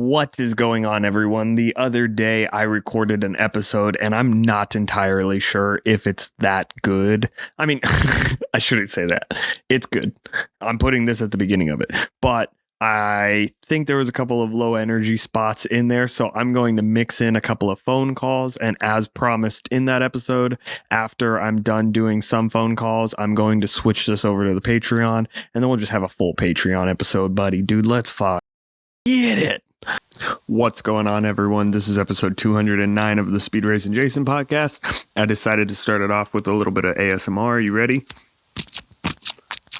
What is going on, everyone? The other day I recorded an episode and I'm not entirely sure if it's that good. I mean, I shouldn't say that. It's good. I'm putting this at the beginning of it, but I think there was a couple of low energy spots in there, so I'm going to mix in a couple of phone calls, and as promised in that episode, after I'm done doing some phone calls, I'm going to switch this over to the Patreon, and then we'll just have a full Patreon episode, buddy. Dude, let's fuck. Get it! What's going on, everyone? This is episode 209 of the SpeedRacinJason Podcast. I decided to start it off with a little bit of ASMR. Are you ready?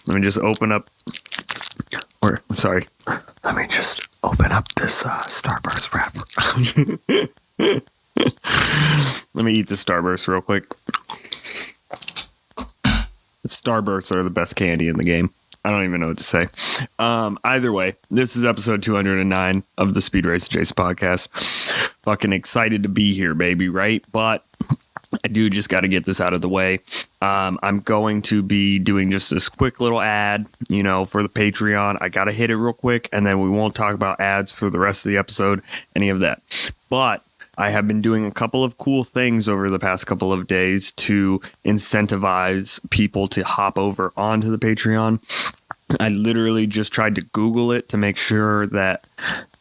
Let me just open up this Starburst wrapper. Let me eat the Starburst real quick. Starbursts are the best candy in the game. I don't even know what to say. Either way, this is episode 209 of the SpeedRacinJason Podcast. Fucking excited to be here, baby, right? But I do just got to get this out of the way. I'm going to be doing just this quick little ad, for the Patreon. I got to hit it real quick, and then we won't talk about ads for the rest of the episode, any of that. But I have been doing a couple of cool things over the past couple of days to incentivize people to hop over onto the Patreon. I literally just tried to Google it to make sure that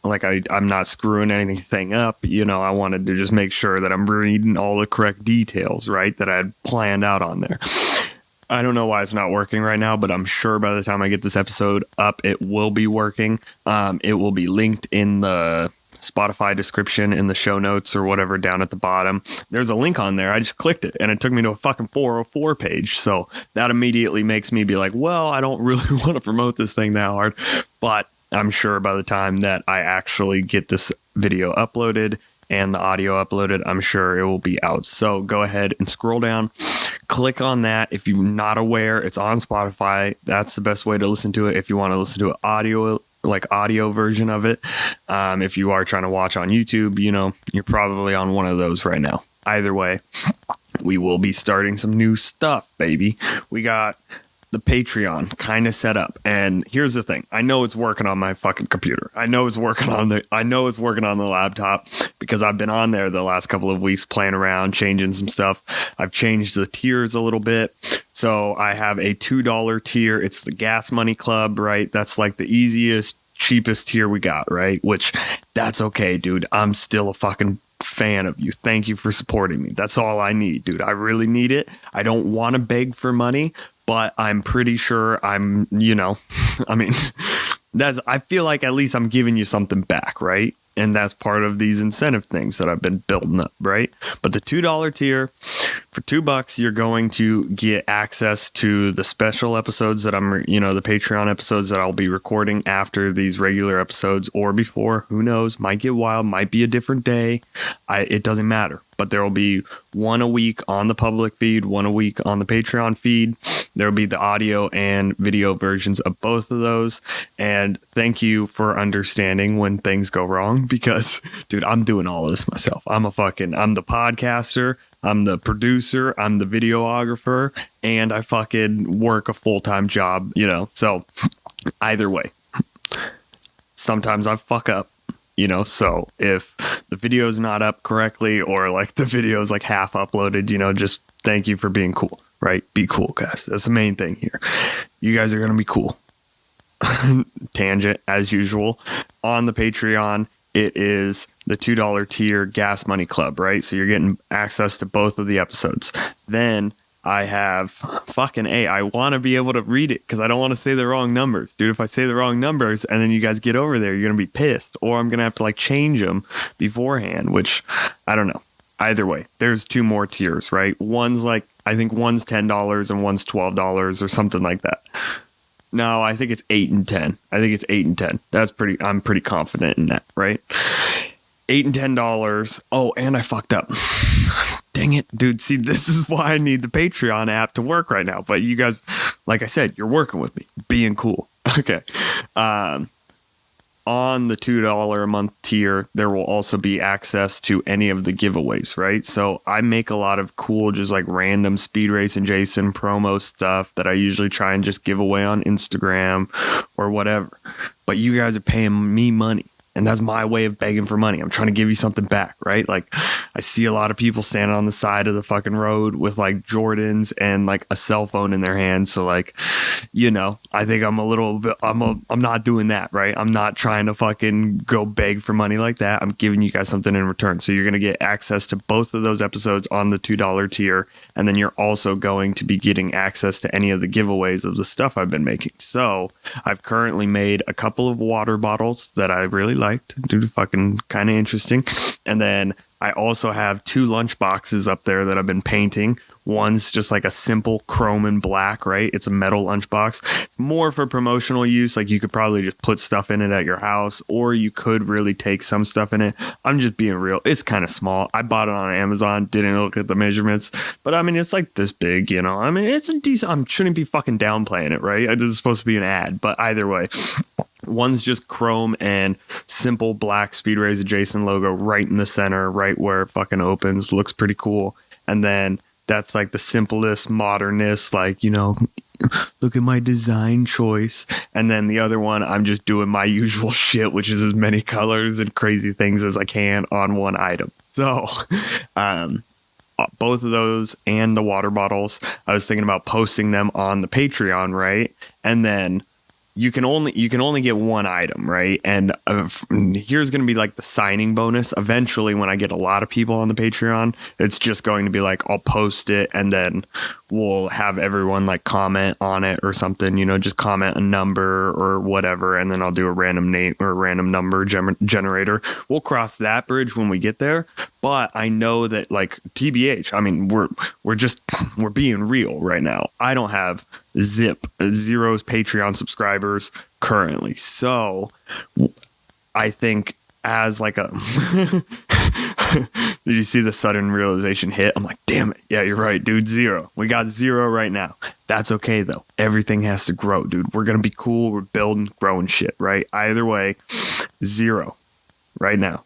I'm not screwing anything up. I wanted to just make sure that I'm reading all the correct details, right, that I had planned out on there. I don't know why it's not working right now, but I'm sure by the time I get this episode up, it will be working. It will be linked in the Spotify description in the show notes or whatever down at the bottom. There's a link on there. I just clicked it and it took me to a fucking 404 page. So that immediately makes me be like, well, I don't really want to promote this thing that hard, but I'm sure by the time that I actually get this video uploaded and the audio uploaded, I'm sure it will be out. So go ahead and scroll down, click on that. If you're not aware, it's on Spotify. That's the best way to listen to it. If you want to listen to an audio version of it. If you are trying to watch on YouTube, you're probably on one of those right now. Either way, we will be starting some new stuff, baby. We got the Patreon kind of set up, and here's the thing. I know it's working on my fucking computer. I know it's working on the laptop because I've been on there the last couple of weeks playing around, changing some stuff. I've changed the tiers a little bit. So I have a $2 tier. It's the Gas Money Club, right? That's like the easiest, cheapest tier we got, right? Which, that's okay, dude. I'm still a fucking fan of you. Thank you for supporting me. That's all I need, dude. I really need it. I don't want to beg for money, but I'm pretty sure I feel like at least I'm giving you something back, right? And that's part of these incentive things that I've been building up, right? But the $2 tier, for $2, you're going to get access to the special episodes that the Patreon episodes that I'll be recording after these regular episodes or before. Who knows? Might get wild, might be a different day. It doesn't matter. But there will be one a week on the public feed, one a week on the Patreon feed. There will be the audio and video versions of both of those. And thank you for understanding when things go wrong because, dude, I'm doing all of this myself. I'm the podcaster, I'm the producer, I'm the videographer, and I fucking work a full-time job, So either way, sometimes I fuck up. So if the video is not up correctly or like the video is like half uploaded, just thank you for being cool, right? Be cool, guys. That's the main thing here. You guys are going to be cool. Tangent as usual. On the Patreon, it is the $2 tier Gas Money Club, right? So you're getting access to both of the episodes. Then I have I want to be able to read it because I don't want to say the wrong numbers. Dude, if I say the wrong numbers and then you guys get over there, you're going to be pissed. Or I'm going to have to change them beforehand, which I don't know. Either way, there's two more tiers, right? One's I think one's $10 and one's $12 or something like that. No, I think it's 8 and 10. I think it's 8 and 10. I'm pretty confident in that, right? $8 and $10. Oh, and I fucked up. Dang it, dude. See, this is why I need the Patreon app to work right now. But you guys, like I said, you're working with me, being cool. Okay. On the $2 a month tier, there will also be access to any of the giveaways, right? So I make a lot of cool, just random SpeedRacinJason promo stuff that I usually try and just give away on Instagram or whatever. But you guys are paying me money. And that's my way of begging for money. I'm trying to give you something back, right? Like, I see a lot of people standing on the side of the fucking road with like Jordans and like a cell phone in their hands. So like, you know, I think I'm a little bit, I'm not doing that, right? I'm not trying to fucking go beg for money like that. I'm giving you guys something in return. So you're going to get access to both of those episodes on the $2 tier. And then you're also going to be getting access to any of the giveaways of the stuff I've been making. So I've currently made a couple of water bottles that I really liked. Dude, fucking kind of interesting. And then I also have 2 lunch boxes up there that I've been painting. One's just like a simple chrome and black, right? It's a metal lunchbox. It's more for promotional use. Like, you could probably just put stuff in it at your house, or you could really take some stuff in it. I'm just being real. It's kind of small. I bought it on Amazon, didn't look at the measurements, but I mean, it's like this big, you know? I mean, it's a decent, I shouldn't be fucking downplaying it, right? This is supposed to be an ad, but either way. One's just chrome and simple black SpeedRacinJason logo right in the center, right where it fucking opens. Looks pretty cool. And then that's like the simplest, modernist, like, you know, look at my design choice. And then the other one, I'm just doing my usual shit, which is as many colors and crazy things as I can on one item. So, both of those and the water bottles, I was thinking about posting them on the Patreon, right? And then you can only get one item, right? And here's going to be like the signing bonus. Eventually, when I get a lot of people on the Patreon, it's just going to be like, I'll post it and then we'll have everyone like comment on it or something, you know, just comment a number or whatever. And then I'll do a random name or a random number generator. We'll cross that bridge when we get there. But I know that, like, TBH, I mean, we're being real right now. I don't have zero's Patreon subscribers currently. So I think as like a did you see the sudden realization hit? I'm like, damn it. Yeah, you're right, dude. 0. We got 0 right now. That's okay, though. Everything has to grow, dude. We're going to be cool. We're building, growing shit, right? Either way, 0 right now.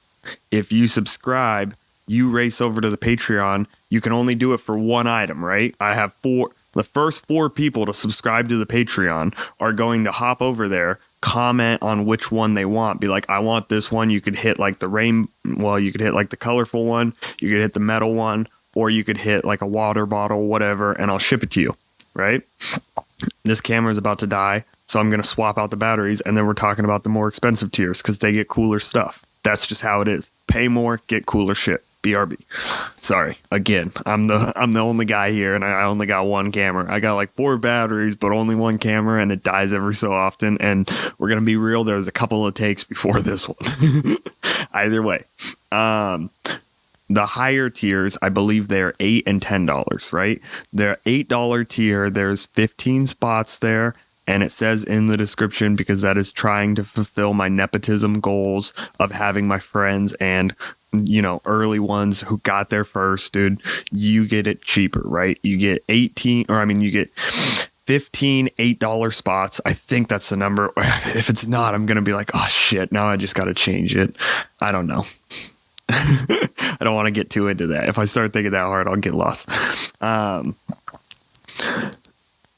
If you subscribe, you race over to the Patreon. You can only do it for one item, right? I have 4. The first 4 people to subscribe to the Patreon are going to hop over there, comment on which one they want. Be like, I want this one. You could hit like you could hit like the colorful one. You could hit the metal one, or you could hit like a water bottle, whatever, and I'll ship it to you, right? This camera is about to die, so I'm going to swap out the batteries, and then we're talking about the more expensive tiers because they get cooler stuff. That's just how it is. Pay more, get cooler shit. BRB. Sorry. Again, I'm the only guy here, and I only got one camera. I got like 4 batteries, but only one camera, and it dies every so often. And we're gonna be real. There's a couple of takes before this one. Either way, the higher tiers, I believe they're $8 and $10, right? Their $8 tier, there's 15 spots there. And it says in the description, because that is trying to fulfill my nepotism goals of having my friends and, you know, early ones who got there first, dude, you get it cheaper, right? You get you get 15 $8 spots. I think that's the number. If it's not, I'm going to be like, oh shit, now I just got to change it. I don't know. I don't want to get too into that. If I start thinking that hard, I'll get lost.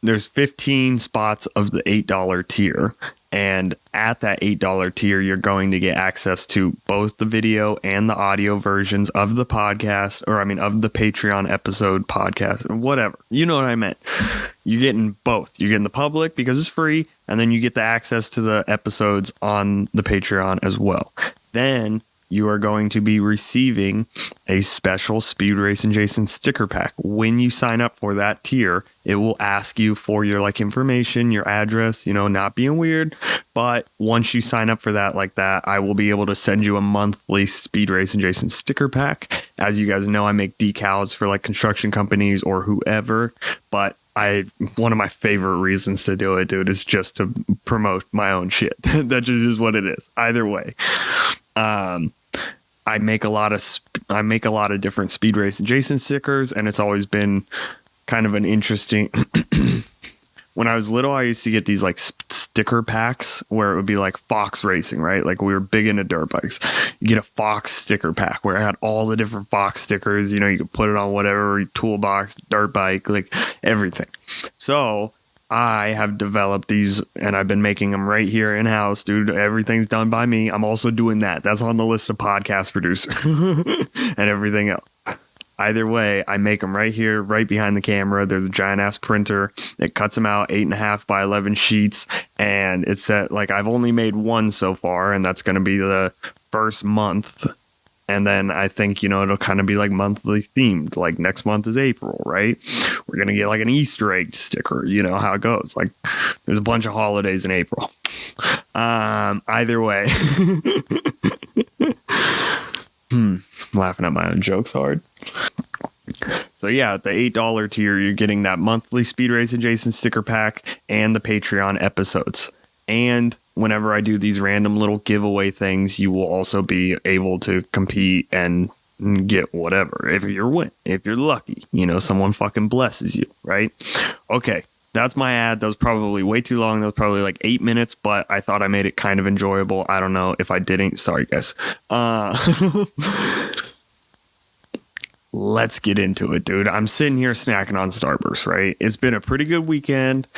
There's 15 spots of the $8 tier, and at that $8 tier, you're going to get access to both the video and the audio versions of the podcast, of the Patreon episode podcast, whatever. You know what I meant. You're getting both. You're getting the public because it's free, and then you get the access to the episodes on the Patreon as well. Then you are going to be receiving a special SpeedRacinJason sticker pack. When you sign up for that tier, it will ask you for your information, your address, not being weird. But once you sign up for that like that, I will be able to send you a monthly SpeedRacinJason sticker pack. As you guys know, I make decals for construction companies or whoever, but one of my favorite reasons to do it, dude, is just to promote my own shit. That just is what it is. Either way. I make a lot of different SpeedRacinJason stickers, and it's always been kind of an interesting. When I was little, I used to get these sticker packs where it would be like Fox Racing, right? Like we were big into dirt bikes. You get a Fox sticker pack where I had all the different Fox stickers. You could put it on whatever toolbox, dirt bike, everything. So I have developed these, and I've been making them right here in house, dude. Everything's done by me. I'm also doing that. That's on the list of podcast producer and everything else. Either way, I make them right here, right behind the camera. There's a giant ass printer. It cuts them out 8.5 by 11 sheets. And it's set like I've only made one so far, and that's going to be the first month. And then I think, it'll kind of be like monthly themed. Like next month is April, right? We're going to get like an Easter egg sticker. You know how it goes. Like there's a bunch of holidays in April. Either way. I'm laughing at my own jokes hard. So yeah, at the $8 tier, you're getting that monthly Speed Racing Jason sticker pack and the Patreon episodes. And whenever I do these random little giveaway things, you will also be able to compete and get whatever. If you're lucky, someone fucking blesses you, right? Okay, that's my ad. That was probably way too long. That was probably like 8 minutes, but I thought I made it kind of enjoyable. I don't know if I didn't. Sorry, guys. Let's get into it, dude. I'm sitting here snacking on Starburst, right? It's been a pretty good weekend.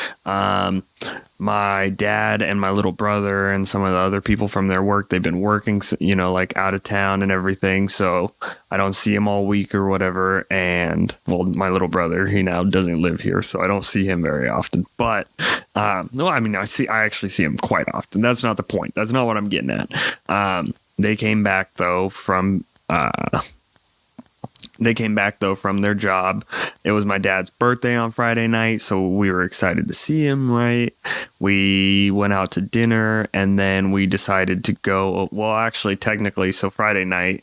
My dad and my little brother and some of the other people from their work, they've been working, like out of town and everything. So I don't see him all week or whatever. And well, my little brother, he now doesn't live here, so I don't see him very often. But no, I mean, I actually see him quite often. That's not the point. That's not what I'm getting at. They came back though from their job. It was my dad's birthday on Friday night, so we were excited to see him, right? We went out to dinner, and then we decided to go, well, actually, technically, so Friday night,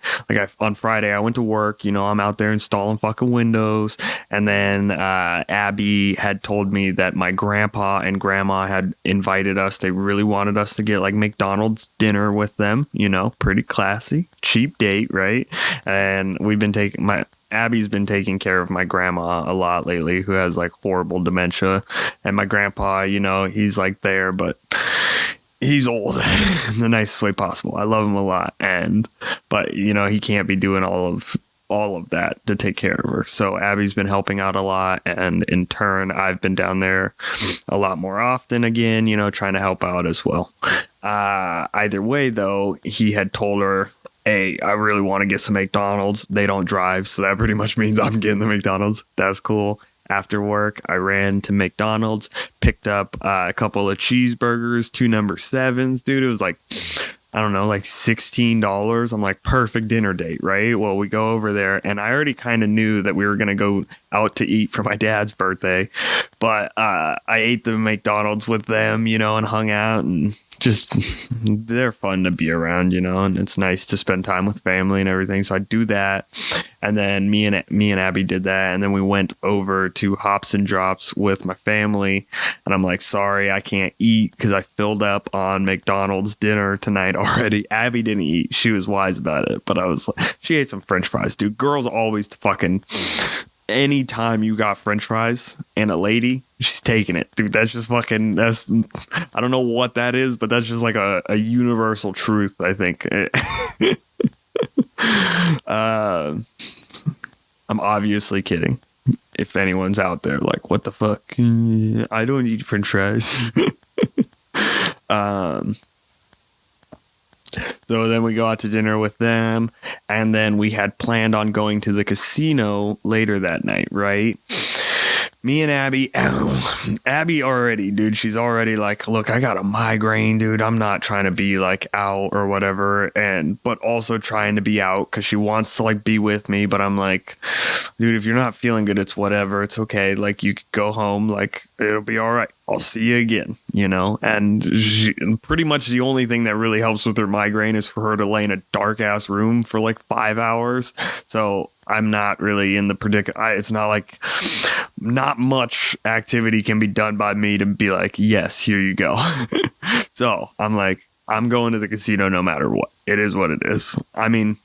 on Friday, I went to work, I'm out there installing fucking windows, and then Abby had told me that my grandpa and grandma had invited us. They really wanted us to get, like, McDonald's dinner with them, pretty classy, cheap date, right? And we've been Abby's been taking care of my grandma a lot lately, who has like horrible dementia. And my grandpa, he's like there, but he's old in the nicest way possible. I love him a lot. But he can't be doing all of that to take care of her. So Abby's been helping out a lot. And in turn, I've been down there a lot more often again, trying to help out as well. Either way, though, he had told her, hey, I really want to get some McDonald's. They don't drive, so that pretty much means I'm getting the McDonald's. That's cool. After work, I ran to McDonald's, picked up a couple of cheeseburgers, 2 number 7s. Dude, it was like, I don't know, like $16. I'm like, perfect dinner date, right? Well, we go over there, and I already kind of knew that we were going to go out to eat for my dad's birthday. But I ate the McDonald's with them, and hung out, and just they're fun to be around, and it's nice to spend time with family and everything. So I do that, and then me and Abby did that, and then we went over to Hops and Drops with my family, and I'm like, sorry, I can't eat because I filled up on McDonald's dinner tonight already. Abby didn't eat; she was wise about it, but I was like, she ate some French fries, dude. Girls always fucking. Anytime you got French fries and a lady, she's taking it, dude. That's just fucking, I don't know what that is, but that's just like a universal truth, I think. I'm obviously kidding. If anyone's out there like, what the fuck? I don't eat French fries. So then we go out to dinner with them, and then we had planned on going to the casino later that night, right? Me and Abby already, dude, she's already like, look, I got a migraine, dude. I'm not trying to be like out or whatever. But also trying to be out because she wants to like be with me. But I'm like, dude, if you're not feeling good, it's whatever. It's okay. Like you could go home. Like it'll be all right. I'll see you again, and pretty much the only thing that really helps with her migraine is for her to lay in a dark ass room for like 5 hours. So I'm not really in the predicament. It's not like not much activity can be done by me to be like, yes, here you go. So I'm like, I'm going to the casino no matter what. It is what it is. I mean,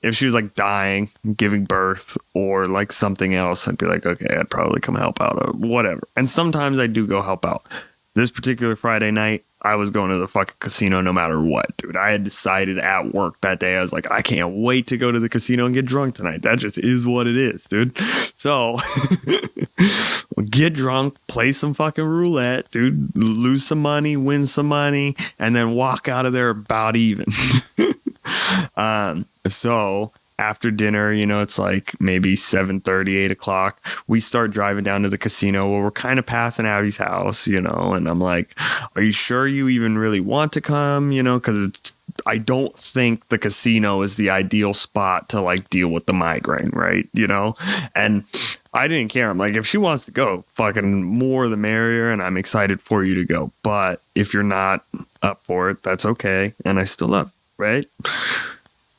if she was like dying, giving birth, or like something else, I'd be like, okay, I'd probably come help out or whatever. And sometimes I do go help out. This particular Friday night, I was going to the fucking casino no matter what, dude. I had decided at work that day, I was like, I can't wait to go to the casino and get drunk tonight. That just is what it is, dude. So get drunk, play some fucking roulette, dude, lose some money, win some money, and then walk out of there about even. So after dinner, it's like maybe 7:30, 8 o'clock. We start driving down to the casino where we're kind of passing Abby's house, and I'm like, are you sure you even really want to come? Because I don't think the casino is the ideal spot to like deal with the migraine, right? And I didn't care. I'm like, if she wants to go, fucking more the merrier, and I'm excited for you to go. But if you're not up for it, that's okay. And I still love, right?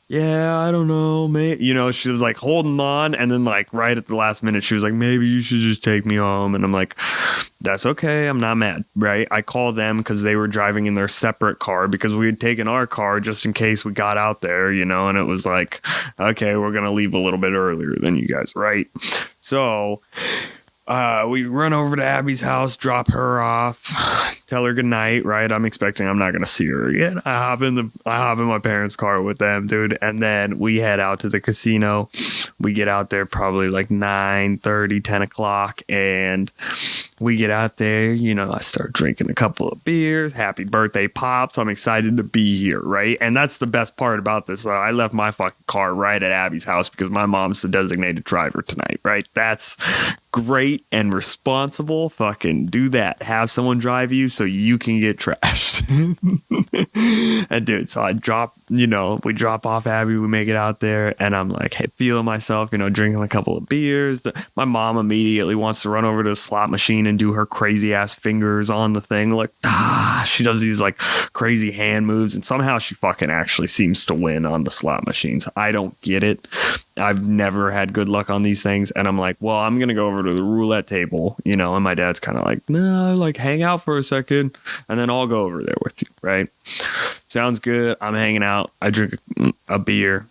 Yeah, I don't know, mate. She was like holding on, and then like right at the last minute, she was like, maybe you should just take me home. And I'm like, that's okay. I'm not mad, right? I called them because they were driving in their separate car because we had taken our car just in case we got out there, and it was like, okay, we're going to leave a little bit earlier than you guys, right? So we run over to Abby's house, drop her off, tell her goodnight, right? I'm expecting I'm not going to see her again. I hop in my parents' car with them, dude. And then we head out to the casino. We get out there probably like 9:30, 10 o'clock. And we get out there, I start drinking a couple of beers. Happy birthday, Pops. I'm excited to be here, right? And that's the best part about this. I left my fucking car right at Abby's house because my mom's the designated driver tonight, right? That's great and responsible. Fucking do that. Have someone drive you so you can get trashed. And dude, so we drop off Abby, we make it out there, and I'm like, hey, feeling myself, drinking a couple of beers. My mom immediately wants to run over to the slot machine and do her crazy ass fingers on the thing. Like, she does these like crazy hand moves, and somehow she fucking actually seems to win on the slot machines. I don't get it. I've never had good luck on these things. And I'm like, well, I'm going to go over to the roulette table, and my dad's kind of like, no, like hang out for a second and then I'll go over there with you. Right. Sounds good. I'm hanging out. I drink a beer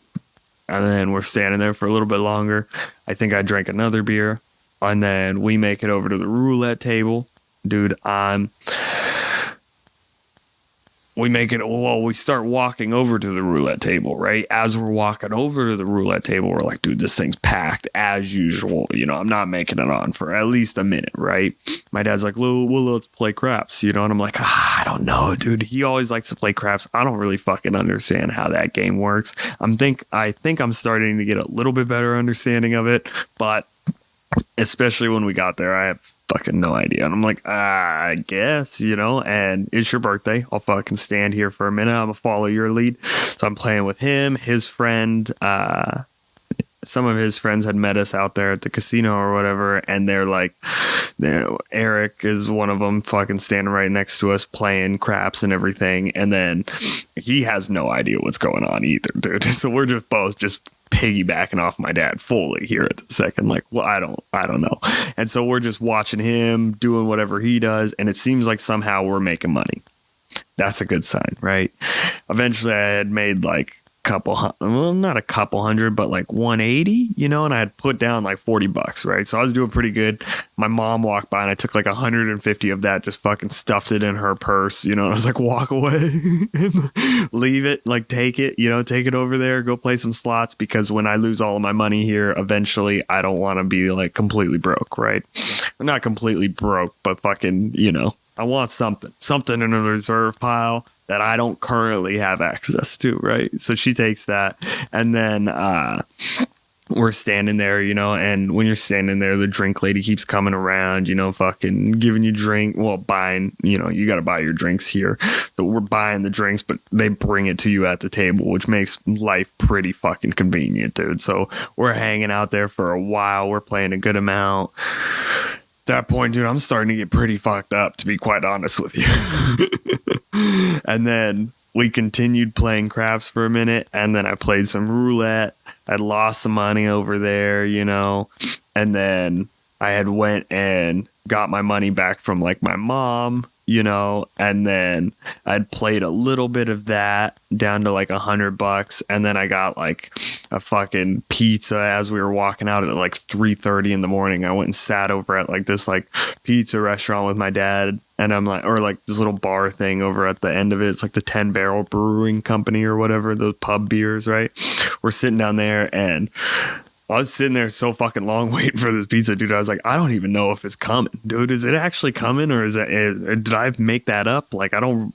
and then we're standing there for a little bit longer. I think I drank another beer and then we make it over to the roulette table. Dude, we start walking over to the roulette table, right? As we're walking over to the roulette table, we're like, dude, this thing's packed as usual. I'm not making it on for at least a minute, right? My dad's like, well, let's play craps, and I'm like, I don't know, dude. He always likes to play craps. I don't really fucking understand how that game works. I think I'm starting to get a little bit better understanding of it, but especially when we got there, I have fucking no idea. And I'm like, I guess, and it's your birthday. I'll fucking stand here for a minute. I'm gonna follow your lead. So I'm playing with him, his friend. Some of his friends had met us out there at the casino or whatever. And they're like, Eric is one of them, fucking standing right next to us playing craps and everything. And then he has no idea what's going on either, dude. So we're just both just piggybacking off my dad fully here at the second. Like, well, I don't know. And so we're just watching him doing whatever he does. And it seems like somehow we're making money. That's a good sign, right? Eventually I had made like not a couple hundred, but like 180, and I had put down like $40, right? So I was doing pretty good. My mom walked by and I took like 150 of that, just fucking stuffed it in her purse, and I was like, walk away and leave it, like take it, take it over there, go play some slots, because when I lose all of my money here, eventually I don't want to be like completely broke, right? I'm not completely broke, but fucking, I want something in a reserve pile that I don't currently have access to, right? So she takes that, and then we're standing there, and when you're standing there, the drink lady keeps coming around, fucking giving you drink, buying, you got to buy your drinks here. So we're buying the drinks, but they bring it to you at the table, which makes life pretty fucking convenient, dude. So we're hanging out there for a while. We're playing a good amount. At that point, dude, I'm starting to get pretty fucked up, to be quite honest with you. And then we continued playing craps for a minute, and then I played some roulette. I'd lost some money over there, and then I had went and got my money back from like my mom, and then I'd played a little bit of that down to like $100, and then I got like a fucking pizza as we were walking out at like 3:30 in the morning. I went and sat over at like this like pizza restaurant with my dad, and I'm like, or like this little bar thing over at the end of it. It's like the 10 Barrel Brewing Company or whatever, those pub beers, right? We're sitting down there, and I was sitting there so fucking long waiting for this pizza, dude. I was like, I don't even know if it's coming, dude. Is it actually coming, or did I make that up? Like, I don't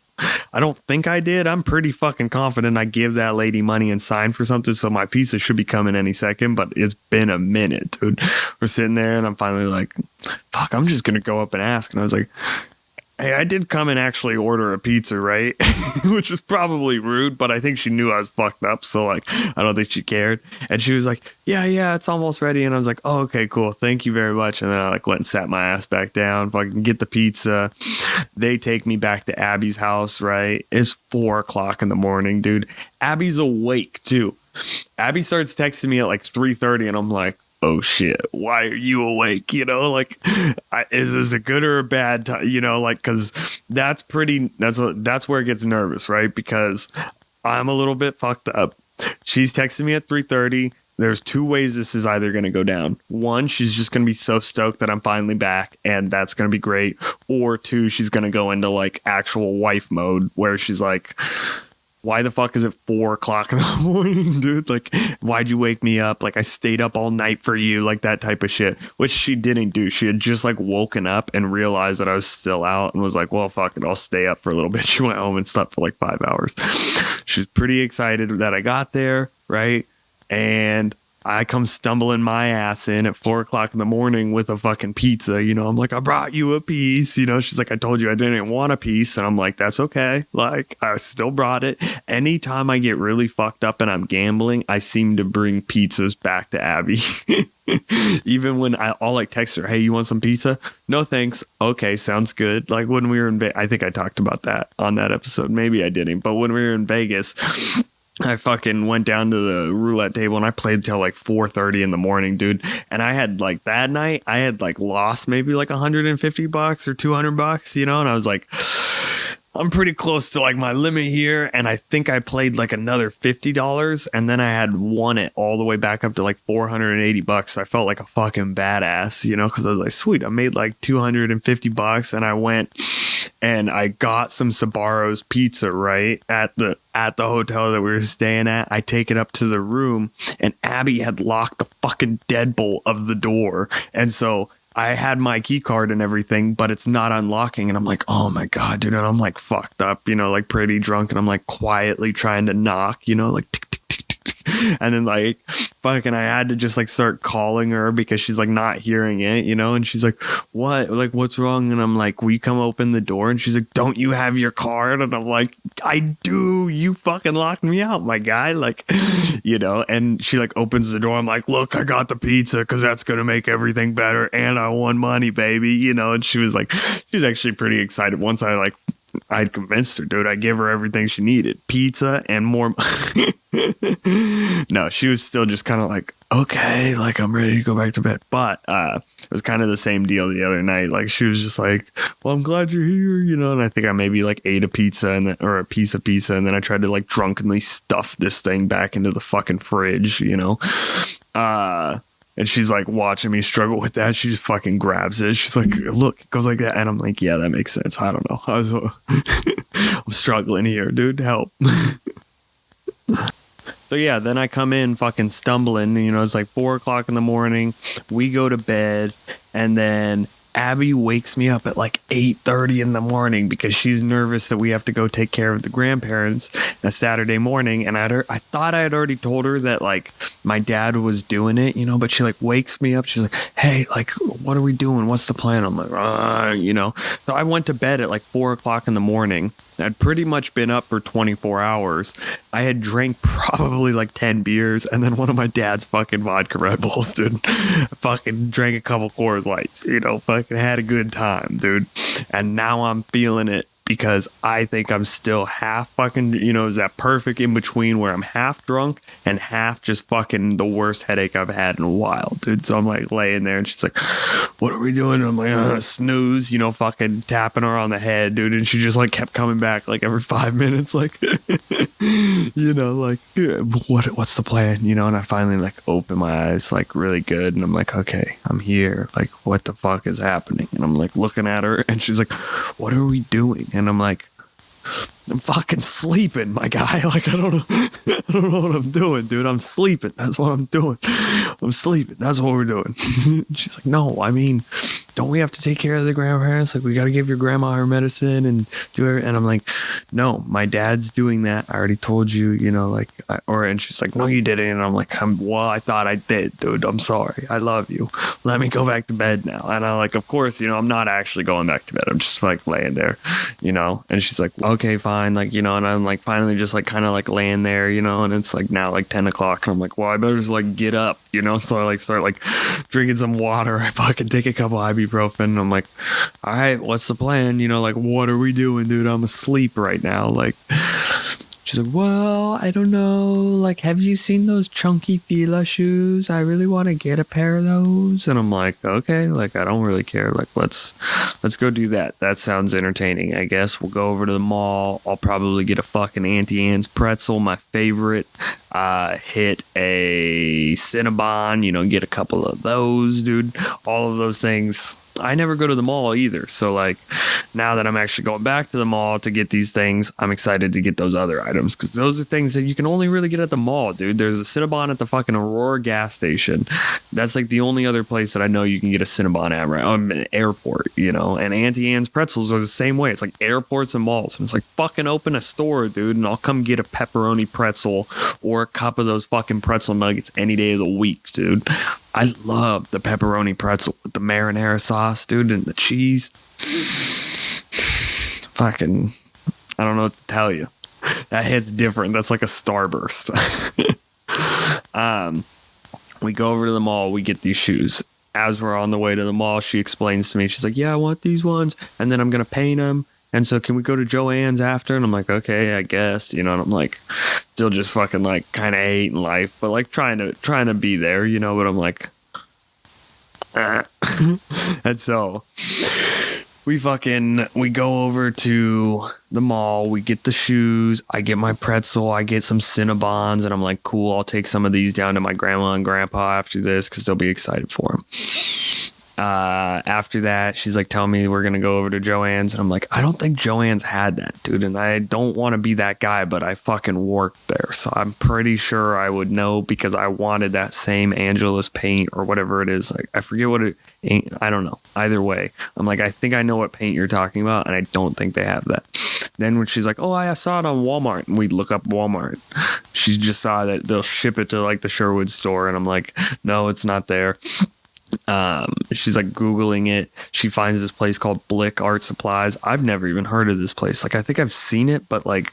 think I did. I'm pretty fucking confident I give that lady money and sign for something, so my pizza should be coming any second, but it's been a minute, dude. We're sitting there and I'm finally like, fuck, I'm just gonna go up and ask. And I was like, hey, I did come and actually order a pizza, right? Which is probably rude, but I think she knew I was fucked up, so like, I don't think she cared. And she was like, yeah, it's almost ready. And I was like, oh, okay, cool, thank you very much. And then I like went and sat my ass back down, fucking get the pizza. They take me back to Abby's house, right? It's 4:00 in the morning, dude. Abby's awake too. Abby starts texting me at like 3:30, and I'm like, oh shit, why are you awake? You know, like, is this a good or a bad time? You know, like, because that's where it gets nervous, right? Because I'm a little bit fucked up. She's texting me at 3:30. There's two ways this is either going to go down. One, she's just going to be so stoked that I'm finally back, and that's going to be great. Or two, she's going to go into like actual wife mode where she's like, why the fuck is it 4:00 in the morning, dude? Like, why'd you wake me up? Like, I stayed up all night for you, like that type of shit, which she didn't do. She had just like woken up and realized that I was still out and was like, well, fuck it, I'll stay up for a little bit. She went home and slept for like 5 hours. She was pretty excited that I got there, right? And I come stumbling my ass in at 4:00 in the morning with a fucking pizza. You know, I'm like, I brought you a piece. You know, she's like, I told you I didn't want a piece. And I'm like, that's okay. Like, I still brought it. Anytime I get really fucked up and I'm gambling, I seem to bring pizzas back to Abby. Even when I'll like text her, hey, you want some pizza? No, thanks. Okay, sounds good. Like when we were in Vegas, I think I talked about that on that episode. Maybe I didn't. But when we were in Vegas, I fucking went down to the roulette table and I played till like 4:30 in the morning, dude. And I had like that night, I had like lost maybe like $150 or $200, you know? And I was like, I'm pretty close to like my limit here. And I think I played like another $50. And then I had won it all the way back up to like $480. So I felt like a fucking badass, you know, because I was like, sweet, I made like $250. And I went and I got some Sbarro's pizza, right, at the hotel that we were staying at. I take it up to the room and Abby had locked the fucking deadbolt of the door. And so I had my key card and everything, but it's not unlocking. And I'm like, oh my God, dude. And I'm like fucked up, you know, like pretty drunk. And I'm like quietly trying to knock, you know, like tick, tick, tick, tick, tick. And then like fucking I had to just like start calling her because she's like not hearing it, you know. And she's like, what? Like, what's wrong? And I'm like, will you come open the door? And she's like, don't you have your card? And I'm like, I do. You fucking locked me out, my guy. Like, you know. And she like opens the door. I'm like, look, I got the pizza because that's gonna make everything better, and I won money, baby, you know. And she was like, she's actually pretty excited. Once I'd convinced her, dude. I give her everything she needed, pizza and more. No, she was still just kind of like, okay, like I'm ready to go back to bed. But it was kind of the same deal the other night. Like she was just like, well, I'm glad you're here, you know. And I think I maybe like ate a pizza or a piece of pizza, and then I tried to like drunkenly stuff this thing back into the fucking fridge, you know. And she's like watching me struggle with that. She just fucking grabs it. She's like, look, it goes like that. And I'm like, yeah, that makes sense. I don't know. I'm struggling here, dude. Help. So yeah, then I come in fucking stumbling. You know, it's like 4:00 in the morning. We go to bed. And then Abby wakes me up at like 8:30 in the morning because she's nervous that we have to go take care of the grandparents on a Saturday morning. And I thought I had already told her that like my dad was doing it, you know, but she like wakes me up. She's like, hey, like, what are we doing? What's the plan? I'm like, you know. So I went to bed at like 4:00 in the morning. I'd pretty much been up for 24 hours. I had drank probably like 10 beers and then one of my dad's fucking vodka Red Bulls, dude. Fucking drank a couple Coors Lights, you know, fucking had a good time, dude. And now I'm feeling it because I think I'm still half fucking, you know, is that perfect in between where I'm half drunk and half just fucking the worst headache I've had in a while, dude. So I'm like laying there and she's like, what are we doing? And I'm like, snooze, you know, fucking tapping her on the head, dude. And she just like kept coming back like every 5 minutes, like, you know, like, what's the plan? You know, and I finally like open my eyes like really good. And I'm like, okay, I'm here. Like, what the fuck is happening? And I'm like looking at her and she's like, what are we doing? And I'm like, I'm fucking sleeping, my guy. Like, I don't know what I'm doing, dude. I'm sleeping. That's what I'm doing. I'm sleeping. That's what we're doing. She's like, no, I mean, don't we have to take care of the grandparents? Like, we got to give your grandma her medicine and do it. And I'm like, no, my dad's doing that. I already told you, you know, like, and she's like, no, you didn't. And I'm like, well, I thought I did, dude. I'm sorry. I love you. Let me go back to bed now. And I'm like, of course, you know, I'm not actually going back to bed. I'm just like laying there, you know, and she's like, okay, fine. Like, you know, and I'm like finally just like kind of like laying there, you know, and it's like now like 10 o'clock and I'm like, well, I better just like get up, you know. So I like start like drinking some water. I fucking take a couple ibuprofen and I'm like, all right, what's the plan? You know, like, what are we doing, dude? I'm asleep right now. Like, she's like, well, I don't know. Like, have you seen those chunky Fila shoes? I really want to get a pair of those. And I'm like, okay, like, I don't really care. Like, let's go do that. That sounds entertaining. I guess we'll go over to the mall. I'll probably get a fucking Auntie Anne's pretzel, my favorite. Hit a Cinnabon, you know, get a couple of those, dude. All of those things. I never go to the mall either. So like now that I'm actually going back to the mall to get these things, I'm excited to get those other items because those are things that you can only really get at the mall, dude. There's a Cinnabon at the fucking Aurora gas station. That's like the only other place that I know you can get a Cinnabon at, right? An airport, you know, and Auntie Anne's pretzels are the same way. It's like airports and malls. And it's like fucking open a store, dude, and I'll come get a pepperoni pretzel or a cup of those fucking pretzel nuggets any day of the week, dude. I love the pepperoni pretzel with the marinara sauce, dude, and the cheese. Fucking, I don't know what to tell you. That hits different. That's like a starburst. We go over to the mall. We get these shoes. As we're on the way to the mall, she explains to me, she's like, yeah, I want these ones, and then I'm going to paint them. And so can we go to Joann's after? And I'm like, okay, I guess, you know, and I'm like, still just fucking like kind of hating life, but like trying to be there, you know, but I'm like, and so we go over to the mall, we get the shoes, I get my pretzel, I get some Cinnabons, and I'm like, cool, I'll take some of these down to my grandma and grandpa after this because they'll be excited for them. After that, she's like, tell me we're going to go over to Joann's. And I'm like, I don't think Joann's had that, dude. And I don't want to be that guy, but I fucking worked there. So I'm pretty sure I would know because I wanted that same Angelus paint or whatever it is. Like, I forget what it ain't. I don't know. Either way, I'm like, I think I know what paint you're talking about. And I don't think they have that. Then when she's like, oh, I saw it on Walmart. And we look up Walmart. She just saw that they'll ship it to like the Sherwood store. And I'm like, no, it's not there. She's like Googling it. She finds this place called Blick Art Supplies. I've never even heard of this place. Like, I think I've seen it, but like,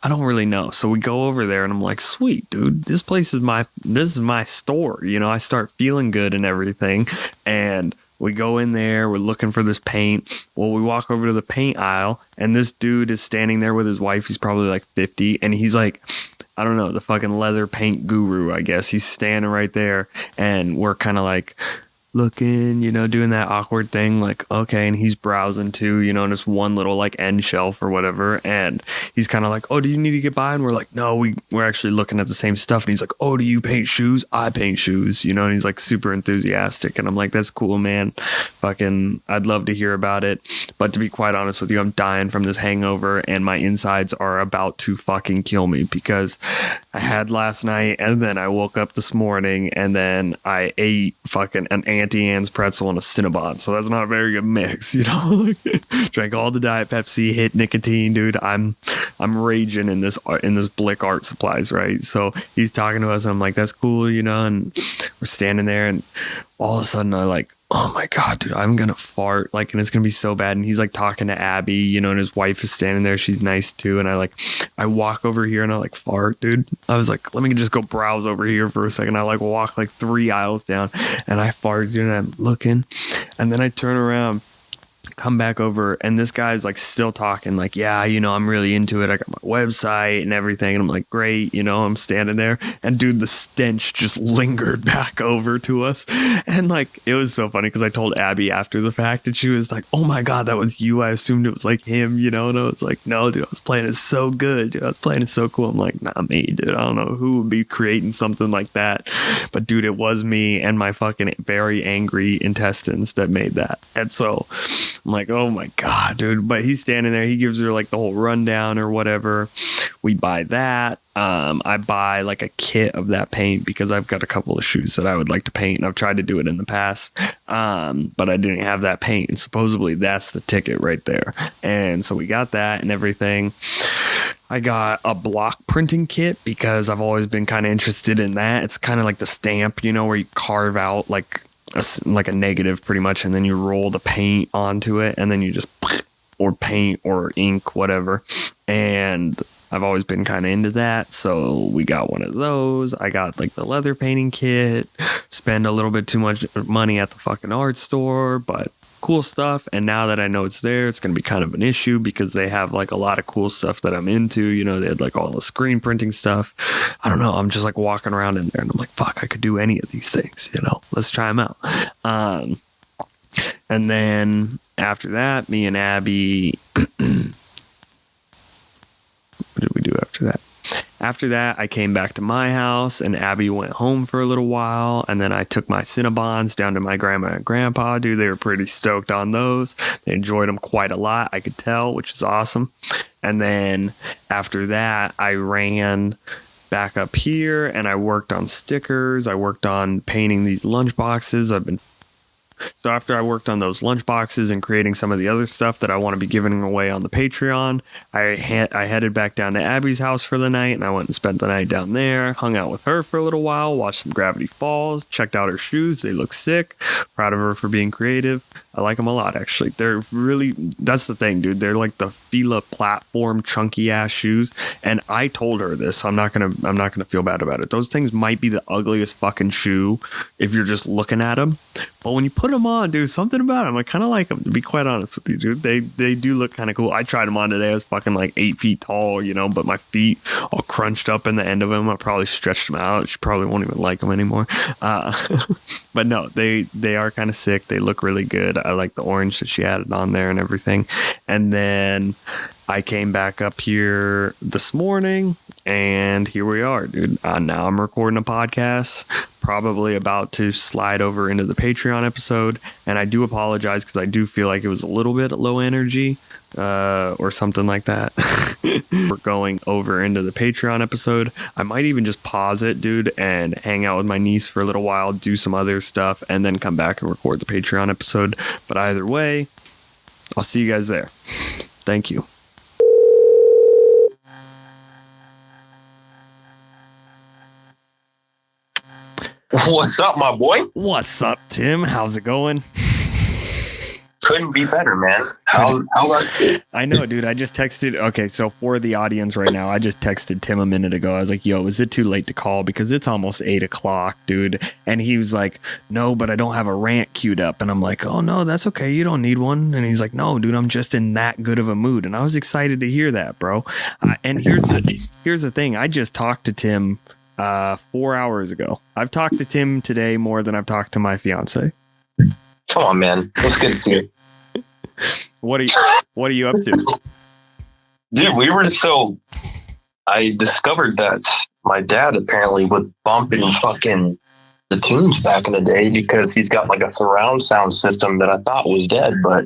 I don't really know. So we go over there and I'm like, sweet, dude, this is my store. You know, I start feeling good and everything. And we go in there, we're looking for this paint. Well, we walk over to the paint aisle and this dude is standing there with his wife. He's probably like 50. And he's like, I don't know, the fucking leather paint guru, I guess. He's standing right there and we're kind of like looking, you know, doing that awkward thing, like, okay, and he's browsing too, you know, in this one little like end shelf or whatever, and he's kind of like, oh, do you need to get by? And we're like, no, we're actually looking at the same stuff. And he's like, oh, do you paint shoes? I paint shoes, you know, and he's like super enthusiastic, and I'm like, that's cool, man. Fucking, I'd love to hear about it, but to be quite honest with you, I'm dying from this hangover and my insides are about to fucking kill me because I had last night and then I woke up this morning and then I ate fucking an Auntie Anne's pretzel and a Cinnabon, so that's not a very good mix, you know. Drank all the Diet Pepsi, hit nicotine, dude. I'm raging in this Blick Art Supplies, right? So he's talking to us and I'm like, that's cool, you know, and we're standing there and all of a sudden I like, oh my God, dude, I'm gonna fart, like, and it's gonna be so bad. And he's like talking to Abby, you know, and his wife is standing there, she's nice too, and I walk over here and I like fart, dude. I was like, let me just go browse over here for a second. I like walk like 3 aisles down and I fart, dude, and I'm looking, and then I turn around, come back over, and this guy's like still talking, like, yeah, you know, I'm really into it, I got my website and everything. And I'm like, great, you know, I'm standing there, and dude, the stench just lingered back over to us. And like, it was so funny because I told Abby after the fact and she was like, oh my God, that was you. I assumed it was like him, you know. And I was like, no, dude, I was playing it so good, dude, I was playing it so cool. I'm like, not me, dude, I don't know who would be creating something like that, but dude, it was me and my fucking very angry intestines that made that. And so I'm like, oh my God, dude. But he's standing there. He gives her like the whole rundown or whatever. We buy that. I buy like a kit of that paint because I've got a couple of shoes that I would like to paint, and I've tried to do it in the past, but I didn't have that paint, and supposedly that's the ticket right there. And so we got that and everything. I got a block printing kit because I've always been kind of interested in that. It's kind of like the stamp, you know, where you carve out like a negative pretty much, and then you roll the paint onto it, and then you just or paint or ink, whatever. And I've always been kind of into that, so we got one of those. I got like the leather painting kit, spend a little bit too much money at the fucking art store, but cool stuff. And now that I know it's there, it's going to be kind of an issue because they have like a lot of cool stuff that I'm into. You know, they had like all the screen printing stuff. I don't know. I'm just like walking around in there and I'm like, fuck, I could do any of these things, you know, let's try them out. And then after that, me and Abby, what did we do after that? After that, I came back to my house and Abby went home for a little while. And then I took my Cinnabons down to my grandma and grandpa. Dude, they were pretty stoked on those. They enjoyed them quite a lot, I could tell, which is awesome. And then after that, I ran back up here and I worked on stickers. I worked on painting these lunch boxes. So after I worked on those lunch boxes and creating some of the other stuff that I want to be giving away on the Patreon, I headed back down to Abby's house for the night, and I went and spent the night down there, hung out with her for a little while, watched some Gravity Falls, checked out her shoes. They look sick. Proud of her for being creative. I like them a lot, actually. They're really, that's the thing, dude. They're like the Fila platform chunky ass shoes. And I told her this, so I'm not gonna feel bad about it. Those things might be the ugliest fucking shoe if you're just looking at them. But when you put them on, dude, something about them, I kind of like them, to be quite honest with you, dude. They do look kind of cool. I tried them on today. I was fucking like 8 feet tall, you know, but my feet all crunched up in the end of them. I probably stretched them out. She probably won't even like them anymore. But no, they are kind of sick. They look really good. I like the orange that she added on there and everything. And then I came back up here this morning and here we are, dude. Now I'm recording a podcast, probably about to slide over into the Patreon episode. And I do apologize because I do feel like it was a little bit low energy or something like that. We're going over into the Patreon episode. I might even just pause it, dude, and hang out with my niece for a little while, do some other stuff, and then come back and record the Patreon episode. But either way, I'll see you guys there. Thank you. What's up, my boy? What's up, Tim? How's it going? Couldn't be better, man. How about you? I know, dude. I just texted. Okay, so for the audience right now, I just texted Tim a minute ago. I was like, yo, is it too late to call? Because it's almost 8 o'clock, dude. And he was like, no, but I don't have a rant queued up. And I'm like, oh, no, that's okay. You don't need one. And he's like, no, dude, I'm just in that good of a mood. And I was excited to hear that, bro. And here's the thing. I just talked to Tim 4 hours ago. I've talked to Tim today more than I've talked to my fiance. Come on, man. Let's get to it. What are you up to? Dude, I discovered that my dad apparently was bumping fucking the tunes back in the day because he's got like a surround sound system that I thought was dead, but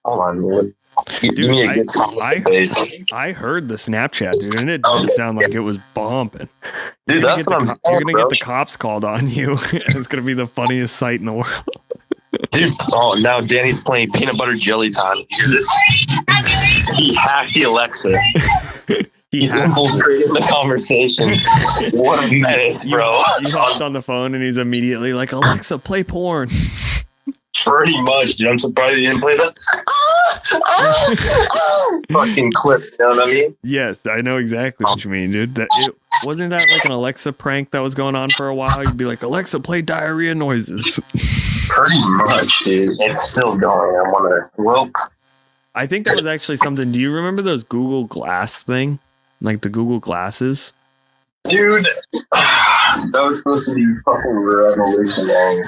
hold on, dude. Give me a good song with the bass. I heard the Snapchat, dude, and it didn't sound like it was bumping. Dude, that's what I'm saying, you're gonna get the cops called on you, and it's gonna be the funniest sight in the world. Dude, now Danny's playing Peanut Butter Jelly Time. Hear this? He hacked the Alexa. He's infiltrating the conversation. What a menace, bro. You hopped on the phone and he's immediately like, Alexa, play porn. Pretty much, dude. I'm surprised he didn't play that fucking clip. You know what I mean? Yes, I know exactly what you mean, dude. Wasn't that like an Alexa prank that was going on for a while? You'd be like, Alexa, play diarrhea noises. Pretty much, dude. It's still going. I'm on a rope. I think that was actually something. Do you remember those Google Glass thing? Like the Google Glasses? Dude, that was supposed to be fucking revolutionary.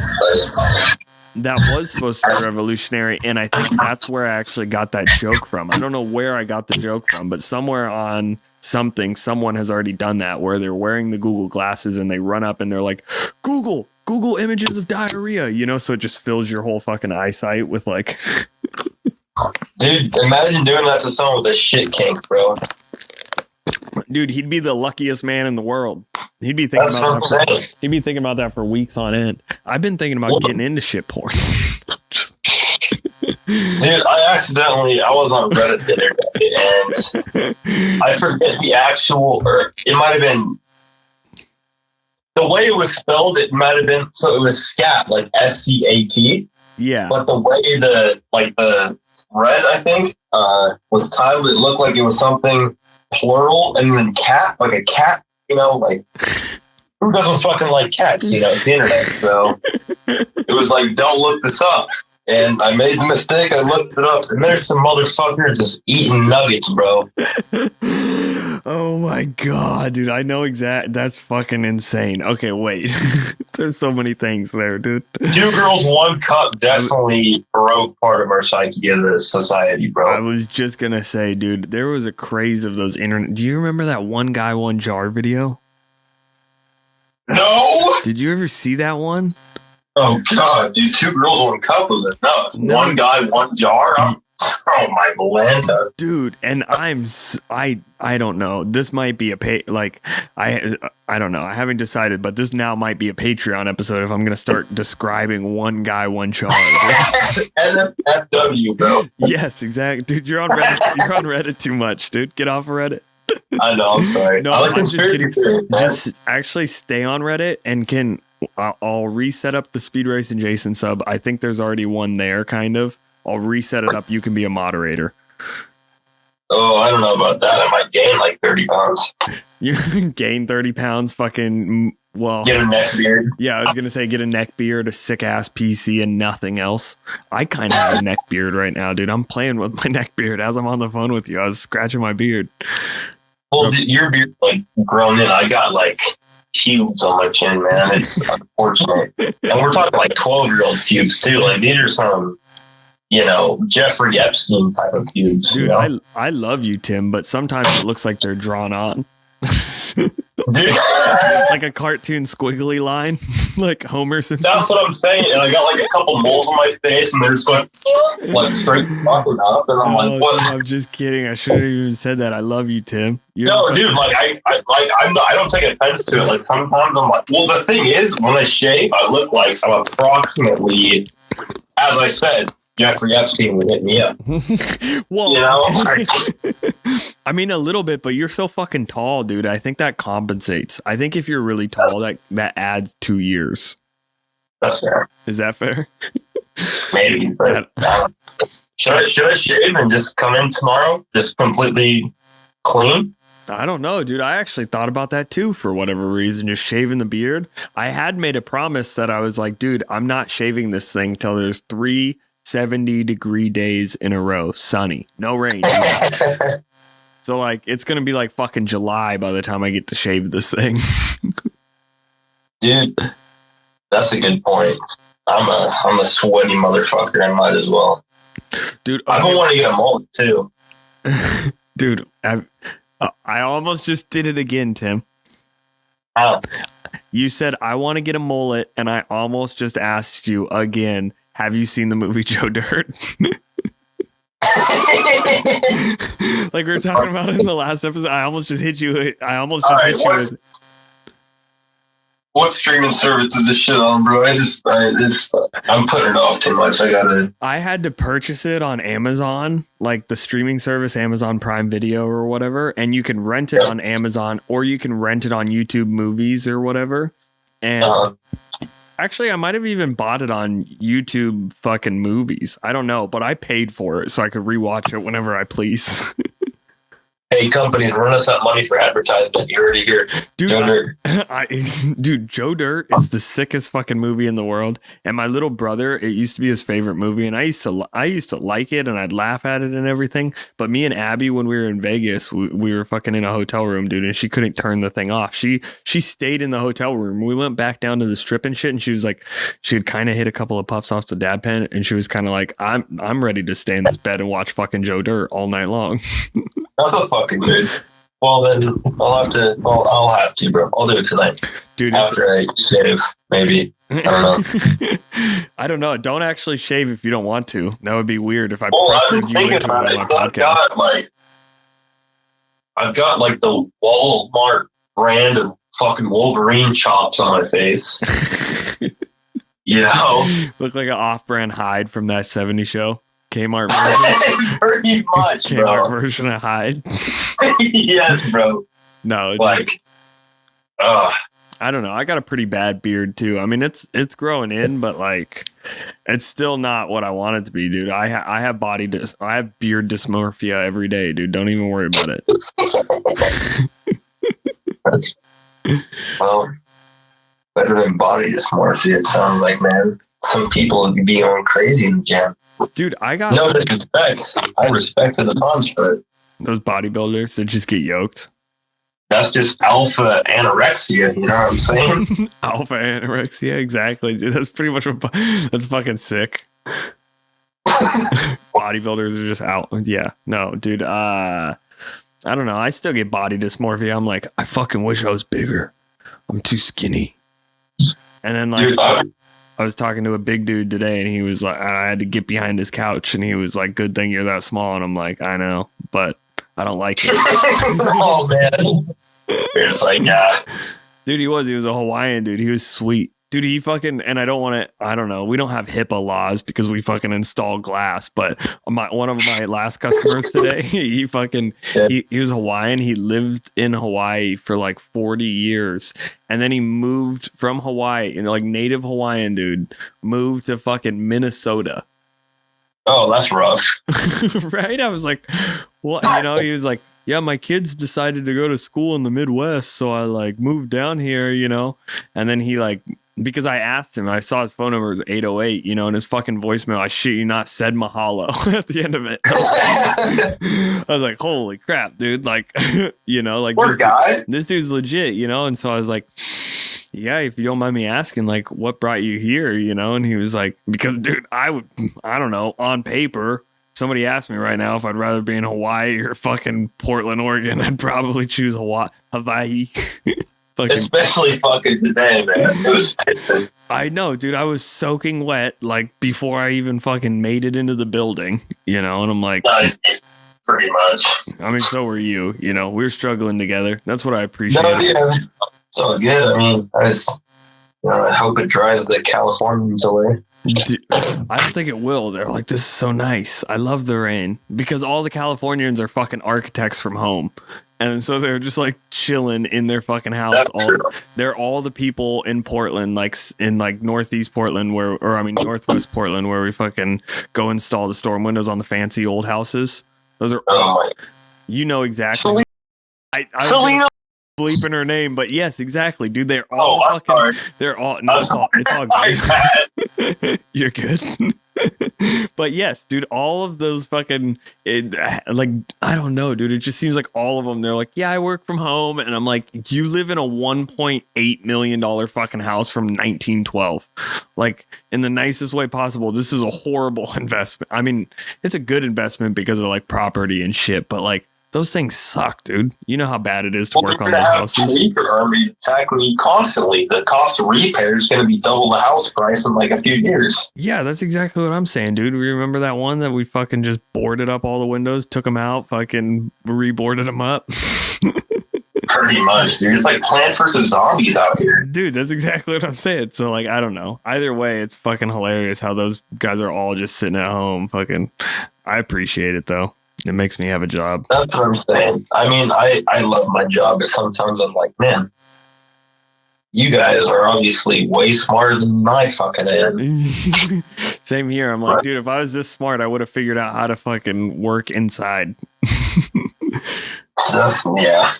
That was supposed to be revolutionary, and I think that's where I actually got that joke from. I don't know where I got the joke from, but somewhere on something, someone has already done that, where they're wearing the Google Glasses and they run up and they're like, Google, Google images of diarrhea, you know, so it just fills your whole fucking eyesight with like. Dude, imagine doing that to someone with a shit kink, bro. Dude, he'd be the luckiest man in the world. He'd be thinking about that. He'd be thinking about that for weeks on end. I've been thinking about getting into shit porn. Dude, I was on Reddit the other day, and I forget the actual, or it might have been, the way it was spelled, it might have been, so it was scat, like SCAT. Yeah. But the way the thread, I think, was titled, it looked like it was something plural, and then cat, like a cat, you know, like, who doesn't fucking like cats, you know, it's the internet, so it was like, don't look this up. And I made the mistake. I looked it up, and there's some motherfuckers just eating nuggets, bro. Oh my god, dude! I know exact. That's fucking insane. Okay, wait. There's so many things there, dude. 2 girls, 1 cup definitely broke part of our psyche as a society, bro. I was just gonna say, dude, there was a craze of those internet. Do you remember that one guy, one jar video? No. Did you ever see that one? Oh god, dude! 2 girls, 1 cup was enough. No. 1 guy, 1 jar. Oh my Lanta, dude! And I don't know. This might be a I don't know. I haven't decided, but this now might be a Patreon episode if I'm gonna start describing 1 guy, 1 jar. NFW, bro. Yes, exactly, dude. You're on Reddit. You're on Reddit too much, dude. Get off of Reddit. I know. I'm sorry. No, I'm just kidding. Just actually stay on Reddit and I'll reset up the SpeedRacinJason sub. I think there's already one there, kind of. I'll reset it up. You can be a moderator. Oh, I don't know about that. I might gain like 30 pounds. You gain 30 pounds, fucking, well. Get a neck beard. Yeah, I was going to say get a neck beard, a sick-ass PC, and nothing else. I kind of have a neck beard right now, dude. I'm playing with my neck beard as I'm on the phone with you. I was scratching my beard. Well, your beard, like, grown in. I got, like, pubes on my chin, man. It's unfortunate. And we're talking, like, 12-year-old pubes, too. Like, these are some, you know, Jeffrey Epstein type of pubes. Dude, you know? I love you, Tim, but sometimes it looks like they're drawn on. Dude. Like a cartoon squiggly line, like Homer Simpson. That's what I'm saying. And I got like a couple moles on my face, and they're just going like straight fucking up. And I'm like, what? Dude, I'm just kidding. I shouldn't have even said that. I love you, Tim. No, dude. Like I don't take offense to it. Like sometimes I'm like, well, the thing is, when I shave, I look like I'm approximately, as I said, Jeffrey Epstein would hit me up. Well, you know. I mean, a little bit, but you're so fucking tall, dude. I think that compensates. I think if you're really tall, that adds 2 years. That's fair. Is that fair? Maybe, but should I shave and just come in tomorrow, just completely clean? I don't know, dude. I actually thought about that too, for whatever reason, just shaving the beard. I had made a promise that I was like, dude, I'm not shaving this thing till there's 3 70-degree days in a row, sunny, no rain. So like, it's gonna be like fucking July by the time I get to shave this thing. Dude, that's a good point. I'm a sweaty motherfucker. I might as well. Dude, I don't want to get a mullet too. Dude, I almost just did it again, Tim. How? You said I want to get a mullet, and I almost just asked you again. Have you seen the movie Joe Dirt? Like we were talking about in the last episode, I almost just hit you. Hit you with. What streaming service is this shit on, bro? I'm putting it off too much. I had to purchase it on Amazon, like the streaming service, Amazon Prime Video or whatever, and you can rent it on Amazon or you can rent it on YouTube Movies or whatever. And actually, I might have even bought it on YouTube fucking Movies. I don't know, but I paid for it so I could rewatch it whenever I please. Hey, companies, run us that money for advertisement. You already hear, dude. Joe Dirt. Dude, Joe Dirt is the sickest fucking movie in the world. And my little brother, it used to be his favorite movie, and I used to like it, and I'd laugh at it and everything. But me and Abby, when we were in Vegas, we were fucking in a hotel room, dude, and she couldn't turn the thing off. She stayed in the hotel room. We went back down to the strip and shit, and she was like, she had kind of hit a couple of puffs off the dab pen, and she was kind of like, I'm ready to stay in this bed and watch fucking Joe Dirt all night long. That's a fucking good. Well, then I'll have to. Well, I'll have to, bro. I'll do it tonight, dude. After I shave, maybe. I don't know. I don't know. Don't actually shave if you don't want to. That would be weird if I I've pressured been you thinking into it about on it. my podcast. I've got like the Walmart brand of fucking Wolverine chops on my face. You know, look like an off-brand Hyde from that '70s show. Kmart version. Pretty much, Kmart bro. version of Hyde. Yes, bro. No, like, I don't know. I got a pretty bad beard too. I mean, it's growing in, but like, it's still not what I want it to be, dude. I have I have beard dysmorphia every day, dude. Don't even worry about it. That's, well, better than body dysmorphia. It sounds like, man. Some people would be going crazy in the gym. Dude, I got no disrespect. I respect it a bunch, but those bodybuilders that just get yoked. That's just alpha anorexia, you know what I'm saying? Alpha anorexia, exactly. Dude, that's pretty much that's fucking sick. Bodybuilders are just out. Yeah, no, dude. I don't know. I still get body dysmorphia. I'm like, I fucking wish I was bigger. I'm too skinny. And then like, dude, I was talking to a big dude today, and he was like, I had to get behind his couch, and he was like, "Good thing you're that small." And I'm like, I know, but I don't like it. Oh man, you're just like, yeah, dude. He was a Hawaiian dude. He was sweet, dude. He fucking, and I don't want to. I don't know. We don't have HIPAA laws because we fucking install glass. But one of my last customers today, he was Hawaiian. He lived in Hawaii for like 40 years. And then he moved from Hawaii, and like native Hawaiian dude moved to fucking Minnesota. Oh, that's rough. Right? I was like, what? You know, he was like, yeah, my kids decided to go to school in the Midwest. So I like moved down here, you know? And then he like, because I asked him, I saw his phone number was 808, you know, and his fucking voicemail, I shit you not, said mahalo at the end of it. I was like, holy crap, dude. Like, you know, like this dude's legit, you know? And so I was like, yeah, if you don't mind me asking, like, what brought you here, you know? And he was like, because, dude, I don't know, on paper, somebody asked me right now if I'd rather be in Hawaii or fucking Portland, Oregon, I'd probably choose Hawaii. Especially fucking today, man. It was pissing. I know, dude. I was soaking wet like before I even fucking made it into the building, you know. And I'm like, pretty much. I mean, so were you. You know, we were struggling together. That's what I appreciate. No, yeah, it's all good. I mean, I hope it drives the Californians away. Dude, I don't think it will. They're like, this is so nice. I love the rain because all the Californians are fucking architects from home. And so they're just like chilling in their fucking house. They're all the people in Portland, like in like Northeast Portland, Northwest Portland, where we fucking go install the storm windows on the fancy old houses. Those are all, you know exactly. I bleeping her name, but yes, exactly, dude. They're all they're all. No, it's all good. You're good. But yes, dude, all of those fucking like, I don't know, dude. It just seems like all of them, they're like, yeah, I work from home. And I'm like, you live in a $1.8 million fucking house from 1912, like in the nicest way possible. This is a horrible investment. I mean, it's a good investment because of like property and shit, but like those things suck, dude. You know how bad it is to work on those houses. Exactly. Constantly, the cost of repair is going to be double the house price in like a few years. Yeah, that's exactly what I'm saying, dude. We remember that one that we fucking just boarded up all the windows, took them out, fucking reboarded them up. Pretty much, dude. It's like Plants vs. Zombies out here. Dude, that's exactly what I'm saying. So, like, I don't know. Either way, it's fucking hilarious how those guys are all just sitting at home. Fucking, I appreciate it, though. It makes me have a job. That's what I'm saying. I mean, I love my job, but sometimes I'm like, man, you guys are obviously way smarter than I fucking am. Same here. I'm like, dude, if I was this smart, I would have figured out how to fucking work inside. Yeah.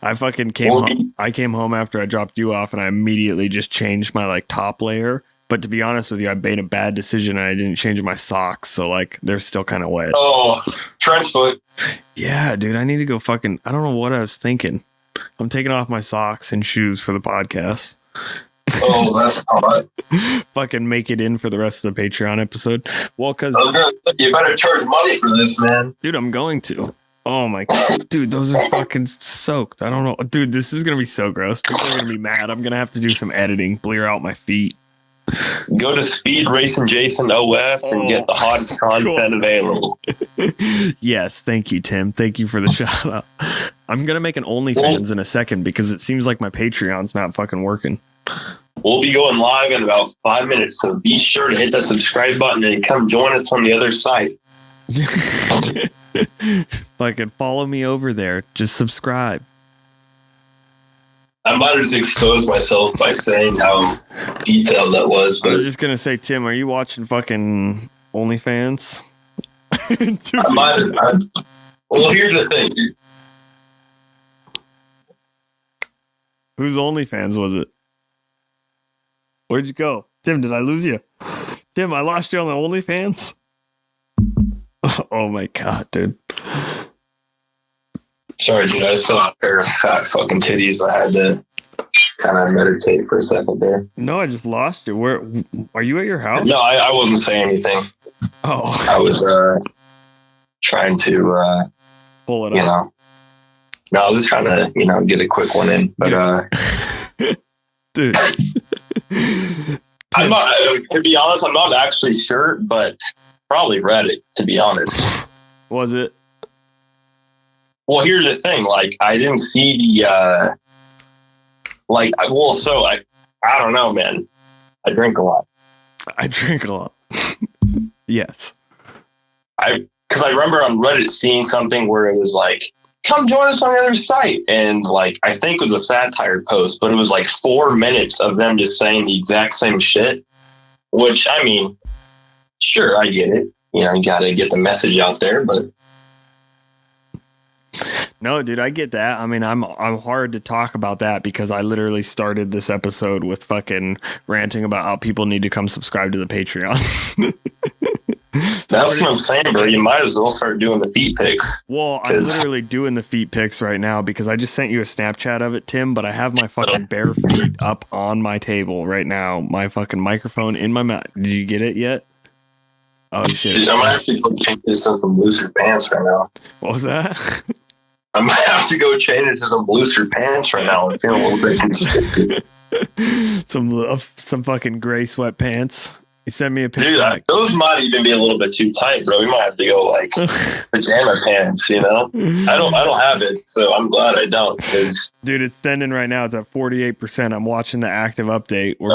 I fucking came home. I came home after I dropped you off, and I immediately just changed my like top layer. But to be honest with you, I made a bad decision and I didn't change my socks. So like they're still kind of wet. Oh, trench foot. Yeah, dude, I need to go fucking, I don't know what I was thinking. I'm taking off my socks and shoes for the podcast. Oh, that's hot. Fucking make it in for the rest of the Patreon episode. Well, because you better charge money for this, man. Dude, I'm going to. Oh my god, dude, those are fucking soaked. I don't know, dude. This is gonna be so gross. People are gonna be mad. I'm gonna have to do some editing, blur out my feet. Go to SpeedRacinJason OF and get the hottest content available. Yes, thank you, Tim. Thank you for the shout out. I'm gonna make an OnlyFans in a second because it seems like my Patreon's not fucking working. We'll be going live in about 5 minutes, so be sure to hit that subscribe button and come join us on the other side. Fucking follow me over there. Just subscribe. I might have just exposed myself by saying how detailed that was. But I was just gonna say, Tim, are you watching fucking OnlyFans? I might have. Well, here's the thing. Dude. Whose OnlyFans was it? Where'd you go? Tim, did I lose you? Tim, I lost you on the OnlyFans? Oh my god, dude. Sorry, dude. I saw a pair of fat fucking titties. I had to kind of meditate for a second there. No, I just lost you. Where are you at your house? No, I wasn't saying anything. Oh. I was trying to pull it up. No, I was just trying to, get a quick one in. But dude. I'm not, to be honest, I'm not actually sure, but probably Reddit, to be honest. Was it? Well, here's the thing. Like, I didn't see the, I don't know, man. I drink a lot. Yes. Because I remember on Reddit seeing something where it was like, come join us on the other site. And I think it was a satire post, but it was 4 minutes of them just saying the exact same shit, which, I mean, sure, I get it. You got to get the message out there, but. No, dude, I get that. I mean, I'm hard to talk about that because I literally started this episode with fucking ranting about how people need to come subscribe to the Patreon. That's what I'm saying, bro. You might as well start doing the feet pics. Well, I'm literally doing the feet pics right now because I just sent you a Snapchat of it, Tim, but I have my fucking bare feet up on my table right now. My fucking microphone in my mouth. Did you get it yet? Oh, shit. Dude, I might have to go change this to some looser pants right now. What was that? I might have to go change it to some looser pants right now. I'm feeling a little bit constricted. Some fucking gray sweatpants. You send me a picture. Dude, those might even be a little bit too tight, bro. We might have to go pajama pants, I don't have it, so I'm glad I don't. Dude, it's sending right now. It's at 48%. I'm watching the active update. We're